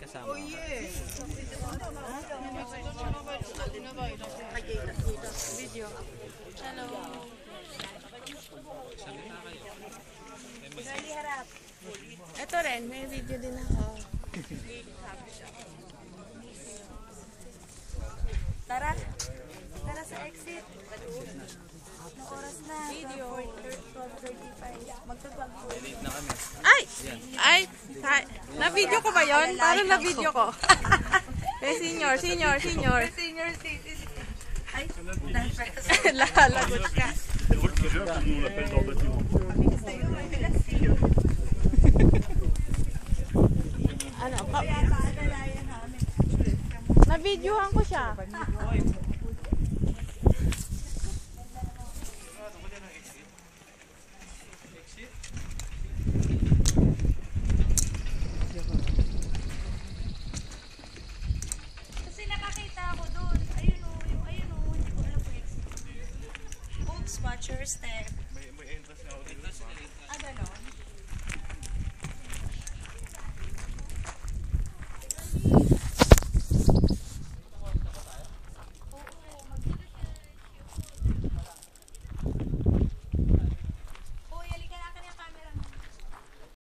Kasama. Video. Hello. Ito rin, may video din ako. Tara. Tara sa exit. Anong oras na? Video. 12:35. Magta-12:40. Late na kami. Ay! Ay! Na-video ko ba yun? Parang na-video ko. Eh, senior. Senior citizen. Ay, Lalagot ka. Nous on l'appelle dans le bâtiment. Ano? Na-videohan ko siya. Kasi nakakita ako doon. Ayun o, hindi ko alam kung exit. Oops, watch your step. May entrance na ako dito.